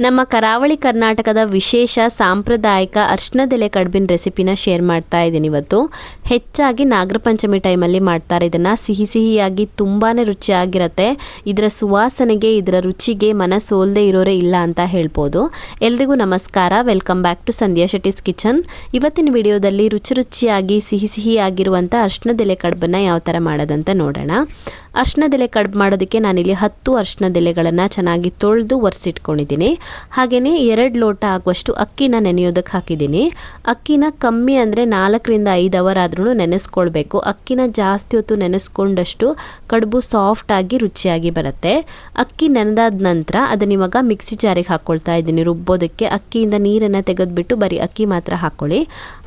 ನಮ್ಮ ಕರಾವಳಿ ಕರ್ನಾಟಕದ ವಿಶೇಷ ಸಾಂಪ್ರದಾಯಿಕ ಅರ್ಶಿನದೆಲೆ ಕಡುಬಿನ ರೆಸಿಪಿನ ಶೇರ್ ಮಾಡ್ತಾ ಇದ್ದೀನಿ ಇವತ್ತು. ಹೆಚ್ಚಾಗಿ ನಾಗರ ಪಂಚಮಿ ಟೈಮಲ್ಲಿ ಮಾಡ್ತಾರೆ ಇದನ್ನು. ಸಿಹಿ ಸಿಹಿಯಾಗಿ ತುಂಬಾ ರುಚಿಯಾಗಿರುತ್ತೆ. ಇದರ ಸುವಾಸನೆಗೆ ಇದರ ರುಚಿಗೆ ಮನ ಸೋಲ್ದೇ ಇರೋರೇ ಇಲ್ಲ ಅಂತ ಹೇಳ್ಬೋದು. ಎಲ್ರಿಗೂ ನಮಸ್ಕಾರ, welcome back to Sandhya Shetty's kitchen. ಇವತ್ತಿನ ವಿಡಿಯೋದಲ್ಲಿ ರುಚಿಯಾಗಿ ಸಿಹಿ ಸಿಹಿಯಾಗಿರುವಂಥ ಅರ್ಶಿನದೆಲೆ ಕಡುಬನ್ನು ಯಾವ ಥರ ಮಾಡೋದಂತ ನೋಡೋಣ. ಅರ್ಶಿನದೆಲೆ ಕಡುಬು ಮಾಡೋದಕ್ಕೆ ನಾನಿಲ್ಲಿ 10 ಅರ್ಶಿನದೆಲೆಗಳನ್ನು ಚೆನ್ನಾಗಿ ತೊಳೆದು ಒರೆಸಿಟ್ಕೊಂಡಿದ್ದೀನಿ. ಹಾಗೆಯೇ 2 ಲೋಟ ಆಗುವಷ್ಟು ಅಕ್ಕಿನ ನೆನೆಯೋದಕ್ಕೆ ಹಾಕಿದ್ದೀನಿ. ಅಕ್ಕಿನ ಕಮ್ಮಿ ಅಂದರೆ 4 ರಿಂದ 5 ಅವರ್ ಆದ್ರೂ ನೆನೆಸ್ಕೊಳ್ಬೇಕು. ಅಕ್ಕಿನ ಜಾಸ್ತಿ ಹೊತ್ತು ನೆನೆಸ್ಕೊಂಡಷ್ಟು ಕಡುಬು ಸಾಫ್ಟಾಗಿ ರುಚಿಯಾಗಿ ಬರುತ್ತೆ. ಅಕ್ಕಿ ನೆನೆದಾದ ನಂತರ ಅದನ್ನ ಇವಾಗ ಮಿಕ್ಸಿ ಜಾರಿಗೆ ಹಾಕ್ಕೊಳ್ತಾ ಇದ್ದೀನಿ ರುಬ್ಬೋದಕ್ಕೆ. ಅಕ್ಕಿಯಿಂದ ನೀರನ್ನು ತೆಗೆದುಬಿಟ್ಟು ಬರೀ ಅಕ್ಕಿ ಮಾತ್ರ ಹಾಕ್ಕೊಳ್ಳಿ.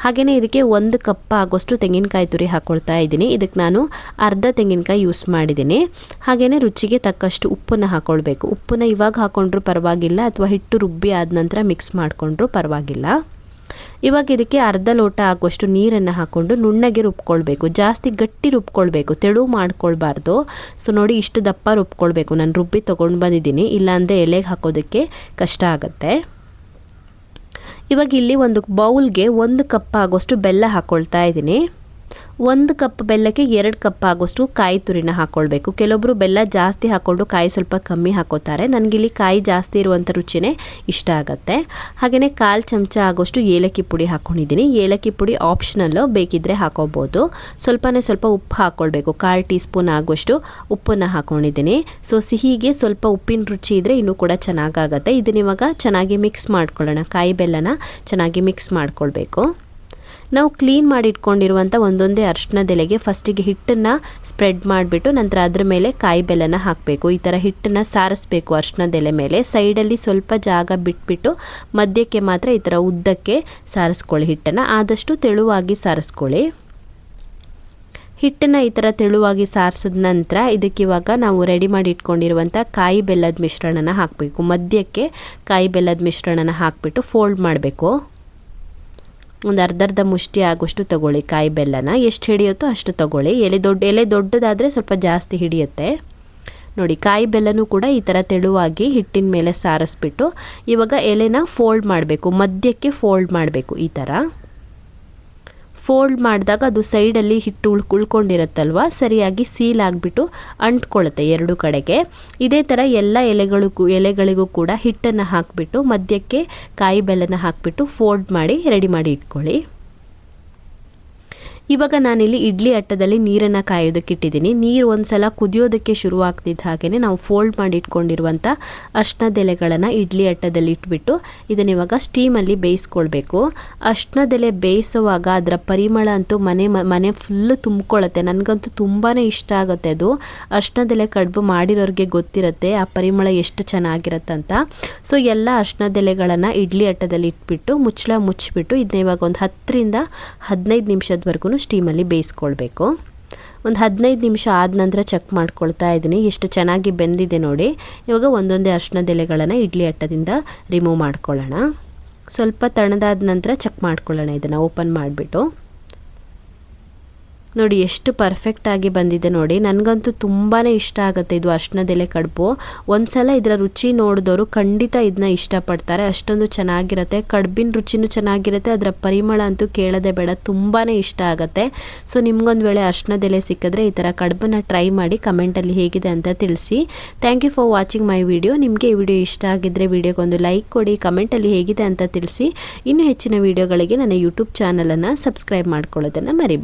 ಹಾಗೆಯೇ ಇದಕ್ಕೆ 1 ಕಪ್ ಆಗುವಷ್ಟು ತೆಂಗಿನಕಾಯಿ ತುರಿ ಹಾಕ್ಕೊಳ್ತಾ ಇದ್ದೀನಿ. ಇದಕ್ಕೆ ನಾನು ಅರ್ಧ ತೆಂಗಿನಕಾಯಿ ಯೂಸ್ ಮಾಡಿದ್ದೀನಿ. ಹಾಗೆಯೇ ರುಚಿಗೆ ತಕ್ಕಷ್ಟು ಉಪ್ಪನ್ನು ಹಾಕ್ಕೊಳ್ಬೇಕು. ಉಪ್ಪನ್ನು ಇವಾಗ ಹಾಕ್ಕೊಂಡ್ರೂ ಪರವಾಗಿಲ್ಲ, ಅಥವಾ ಹಿಟ್ಟು ರುಬ್ಬಿ ಆದ ನಂತರ ಮಿಕ್ಸ್ ಮಾಡಿಕೊಂಡ್ರೂ ಪರವಾಗಿಲ್ಲ. ಇವಾಗ ಇದಕ್ಕೆ ಅರ್ಧ ಲೋಟ ಆಗುವಷ್ಟು ನೀರನ್ನು ಹಾಕ್ಕೊಂಡು ನುಣ್ಣಗೆ ರುಬ್ಕೊಳ್ಬೇಕು. ಜಾಸ್ತಿ ಗಟ್ಟಿ ರುಬ್ಕೊಳ್ಬೇಕು, ತೆಳು ಮಾಡ್ಕೊಳ್ಬಾರ್ದು. ಸೊ ನೋಡಿ, ಇಷ್ಟು ದಪ್ಪ ರುಬ್ಕೊಳ್ಬೇಕು. ನಾನು ರುಬ್ಬಿ ತೊಗೊಂಡು ಬಂದಿದ್ದೀನಿ, ಇಲ್ಲಾಂದರೆ ಎಲೆಗೆ ಹಾಕೋದಕ್ಕೆ ಕಷ್ಟ ಆಗುತ್ತೆ. ಇವಾಗ ಇಲ್ಲಿ ಒಂದು ಬೌಲ್ಗೆ 1 ಕಪ್ ಆಗೋಷ್ಟು ಬೆಲ್ಲ ಹಾಕ್ಕೊಳ್ತಾ ಇದ್ದೀನಿ. 1 ಕಪ್ ಬೆಲ್ಲಕ್ಕೆ 2 ಕಪ್ ಆಗೋಷ್ಟು ಕಾಯಿ ತುರಿನ ಹಾಕ್ಕೊಳ್ಬೇಕು. ಕೆಲವೊಬ್ಬರು ಬೆಲ್ಲ ಜಾಸ್ತಿ ಹಾಕ್ಕೊಂಡು ಕಾಯಿ ಸ್ವಲ್ಪ ಕಮ್ಮಿ ಹಾಕೋತಾರೆ. ನನಗಿಲ್ಲಿ ಕಾಯಿ ಜಾಸ್ತಿ ಇರುವಂಥ ರುಚಿನೇ ಇಷ್ಟ ಆಗುತ್ತೆ. ಹಾಗೆಯೇ 1/4 ಚಮಚ ಆಗೋಷ್ಟು ಏಲಕ್ಕಿ ಪುಡಿ ಹಾಕ್ಕೊಂಡಿದ್ದೀನಿ. ಏಲಕ್ಕಿ ಪುಡಿ ಆಪ್ಷನಲ್ಲು, ಬೇಕಿದ್ದರೆ ಹಾಕೋಬೋದು. ಸ್ವಲ್ಪ ಉಪ್ಪು ಹಾಕ್ಕೊಳ್ಬೇಕು. 1/4 ಟೀ ಸ್ಪೂನ್ ಆಗುವಷ್ಟು ಉಪ್ಪನ್ನು ಹಾಕ್ಕೊಂಡಿದ್ದೀನಿ. ಸೊ ಸಿಹಿಗೆ ಸ್ವಲ್ಪ ಉಪ್ಪಿನ ರುಚಿ ಇದ್ದರೆ ಇನ್ನೂ ಕೂಡ ಚೆನ್ನಾಗಾಗತ್ತೆ. ಇದನ್ನ ಇವಾಗ ಚೆನ್ನಾಗಿ ಮಿಕ್ಸ್ ಮಾಡ್ಕೊಳ್ಳೋಣ. ಕಾಯಿ ಬೆಲ್ಲನ ಚೆನ್ನಾಗಿ ಮಿಕ್ಸ್ ಮಾಡ್ಕೊಳ್ಬೇಕು. ನಾವು ಕ್ಲೀನ್ ಮಾಡಿ ಇಟ್ಕೊಂಡಿರುವಂಥ ಒಂದೊಂದೇ ಅರ್ಶಿನದೆಲೆಗೆ ಫಸ್ಟಿಗೆ ಹಿಟ್ಟನ್ನು ಸ್ಪ್ರೆಡ್ ಮಾಡಿಬಿಟ್ಟು ನಂತರ ಅದರ ಮೇಲೆ ಕಾಯಿ ಬೆಲ್ಲನ ಹಾಕಬೇಕು. ಈ ಥರ ಹಿಟ್ಟನ್ನು ಸಾರಿಸ್ಬೇಕು ಅರ್ಶಿನದೆಲೆ ಮೇಲೆ. ಸೈಡಲ್ಲಿ ಸ್ವಲ್ಪ ಜಾಗ ಬಿಟ್ಬಿಟ್ಟು ಮಧ್ಯಕ್ಕೆ ಮಾತ್ರ ಈ ಥರ ಉದ್ದಕ್ಕೆ ಸಾರಿಸ್ಕೊಳ್ಳಿ. ಹಿಟ್ಟನ್ನು ಆದಷ್ಟು ತೆಳುವಾಗಿ ಸಾರಿಸ್ಕೊಳ್ಳಿ. ಹಿಟ್ಟನ್ನು ಈ ಥರ ತೆಳುವಾಗಿ ಸಾರಿಸಿದ ನಂತರ ಇದಕ್ಕೆ ಇವಾಗ ನಾವು ರೆಡಿ ಮಾಡಿ ಇಟ್ಕೊಂಡಿರುವಂಥ ಕಾಯಿ ಬೆಲ್ಲದ ಮಿಶ್ರಣನ ಹಾಕಬೇಕು. ಮಧ್ಯಕ್ಕೆ ಕಾಯಿ ಬೆಲ್ಲದ ಮಿಶ್ರಣನ ಹಾಕಿಬಿಟ್ಟು ಫೋಲ್ಡ್ ಮಾಡಬೇಕು. ಒಂದು ಅರ್ಧ ಮುಷ್ಟಿ ಆಗೋಷ್ಟು ತಗೊಳ್ಳಿ ಕಾಯಿ ಬೆಲ್ಲನ. ಎಷ್ಟು ಹಿಡಿಯುತ್ತೋ ಅಷ್ಟು ತಗೊಳ್ಳಿ. ಎಲೆ ದೊಡ್ಡದಾದರೆ ಸ್ವಲ್ಪ ಜಾಸ್ತಿ ಹಿಡಿಯುತ್ತೆ. ನೋಡಿ, ಕಾಯಿ ಬೆಲ್ಲನೂ ಕೂಡ ಈ ಥರ ತೆಳುವಾಗಿ ಹಿಟ್ಟಿನ ಮೇಲೆ ಸಾರಿಸ್ಬಿಟ್ಟು ಇವಾಗ ಎಲೆನ ಫೋಲ್ಡ್ ಮಾಡಬೇಕು. ಮಧ್ಯಕ್ಕೆ ಫೋಲ್ಡ್ ಮಾಡಬೇಕು. ಈ ಥರ ಫೋಲ್ಡ್ ಮಾಡಿದಾಗ ಅದು ಸೈಡಲ್ಲಿ ಹಿಟ್ಟು ಉಳ್ಕೊಂಡಿರುತ್ತಲ್ವ, ಸರಿಯಾಗಿ ಸೀಲ್ ಆಗಿಬಿಟ್ಟು ಅಂಟ್ಕೊಳ್ಳುತ್ತೆ 2 ಕಡೆಗೆ. ಇದೇ ಥರ ಎಲ್ಲ ಎಲೆಗಳಿಗೂ ಕೂಡ ಹಿಟ್ಟನ್ನು ಹಾಕಿಬಿಟ್ಟು ಮಧ್ಯಕ್ಕೆ ಕಾಯಿ ಬೆಲ್ಲನ ಹಾಕಿಬಿಟ್ಟು ಫೋಲ್ಡ್ ಮಾಡಿ ರೆಡಿ ಮಾಡಿ ಇಟ್ಕೊಳ್ಳಿ. ಇವಾಗ ನಾನಿಲ್ಲಿ ಇಡ್ಲಿ ಅಟ್ಟದಲ್ಲಿ ನೀರನ್ನು ಕಾಯೋದಕ್ಕೆ ಇಟ್ಟಿದ್ದೀನಿ. ನೀರು ಒಂದು ಸಲ ಕುದಿಯೋದಕ್ಕೆ ಶುರುವಾಗ್ತಿದ್ದ ಹಾಗೆಯೇ ನಾವು ಫೋಲ್ಡ್ ಮಾಡಿ ಇಟ್ಕೊಂಡಿರುವಂಥ ಅರ್ಶಿನದೆಲೆಗಳನ್ನು ಇಡ್ಲಿ ಅಟ್ಟದಲ್ಲಿ ಇಟ್ಬಿಟ್ಟು ಇದನ್ನ ಇವಾಗ ಸ್ಟೀಮಲ್ಲಿ ಬೇಯಿಸ್ಕೊಳ್ಬೇಕು. ಅರ್ಶಿನದೆಲೆ ಬೇಯಿಸುವಾಗ ಅದರ ಪರಿಮಳ ಅಂತೂ ಮನೆ ಫುಲ್ಲು ತುಂಬಿಕೊಳ್ಳುತ್ತೆ. ನನಗಂತೂ ತುಂಬಾ ಇಷ್ಟ ಆಗುತ್ತೆ ಅದು. ಅರ್ಶಿನದೆಲೆ ಕಡುಬು ಮಾಡಿರೋರಿಗೆ ಗೊತ್ತಿರುತ್ತೆ ಆ ಪರಿಮಳ ಎಷ್ಟು ಚೆನ್ನಾಗಿರುತ್ತೆ ಅಂತ. ಸೊ ಎಲ್ಲ ಅರ್ಶಿನದೆಲೆಗಳನ್ನು ಇಡ್ಲಿ ಅಟ್ಟದಲ್ಲಿ ಇಟ್ಬಿಟ್ಟು ಮುಚ್ಚಿಬಿಟ್ಟು ಇದನ್ನ ಇವಾಗ ಒಂದು 10 ರಿಂದ 15 ನಿಮಿಷದವರೆಗೂ ಸ್ಟೀಮಲ್ಲಿ ಬೇಯಿಸ್ಕೊಳ್ಬೇಕು. ಒಂದು 15 ನಿಮಿಷ ಆದ ನಂತರ ಚೆಕ್ ಮಾಡ್ಕೊಳ್ತಾ ಇದ್ದೀನಿ ಎಷ್ಟು ಚೆನ್ನಾಗಿ ಬೆಂದಿದೆ ನೋಡಿ. ಇವಾಗ ಒಂದೊಂದೇ ಅರ್ಶಿನದೆಲೆಗಳನ್ನು ಇಡ್ಲಿ ಅಟ್ಟದಿಂದ ರಿಮೂವ್ ಮಾಡ್ಕೊಳ್ಳೋಣ. ಸ್ವಲ್ಪ ತಣ್ಣದಾದ ನಂತರ ಚೆಕ್ ಮಾಡ್ಕೊಳ್ಳೋಣ. ಇದನ್ನು ಓಪನ್ ಮಾಡಿಬಿಟ್ಟು ನೋಡಿ ಎಷ್ಟು ಪರ್ಫೆಕ್ಟಾಗಿ ಬಂದಿದೆ ನೋಡಿ. ನನಗಂತೂ ತುಂಬಾ ಇಷ್ಟ ಆಗುತ್ತೆ ಇದು ಅರ್ಶಿನದೆಲೆ ಕಡುಬು. ಒಂದು ಸಲ ಇದರ ರುಚಿ ನೋಡಿದವರು ಖಂಡಿತ ಇದನ್ನ ಇಷ್ಟಪಡ್ತಾರೆ. ಅಷ್ಟೊಂದು ಚೆನ್ನಾಗಿರುತ್ತೆ. ಕಡುಬಿನ ರುಚಿನೂ ಚೆನ್ನಾಗಿರುತ್ತೆ. ಅದರ ಪರಿಮಳ ಅಂತೂ ಕೇಳೋದೇ ಬೇಡ, ತುಂಬಾ ಇಷ್ಟ ಆಗುತ್ತೆ. ಸೊ ನಿಮ್ಗೊಂದು ವೇಳೆ ಅರ್ಶಿನದೆಲೆ ಸಿಕ್ಕಿದ್ರೆ ಈ ಥರ ಕಡುಬನ್ನು ಟ್ರೈ ಮಾಡಿ ಕಮೆಂಟಲ್ಲಿ ಹೇಗಿದೆ ಅಂತ ತಿಳಿಸಿ. Thank you for watching my video. ನಿಮಗೆ ಈ ವಿಡಿಯೋ ಇಷ್ಟ ಆಗಿದ್ದರೆ ವಿಡಿಯೋಗೊಂದು ಲೈಕ್ ಕೊಡಿ, ಕಮೆಂಟಲ್ಲಿ ಹೇಗಿದೆ ಅಂತ ತಿಳಿಸಿ. ಇನ್ನೂ ಹೆಚ್ಚಿನ ವಿಡಿಯೋಗಳಿಗೆ ನನ್ನ ಯೂಟ್ಯೂಬ್ ಚಾನಲನ್ನು ಸಬ್ಸ್ಕ್ರೈಬ್ ಮಾಡ್ಕೊಳ್ಳೋದನ್ನು ಮರಿಬೇಡಿ.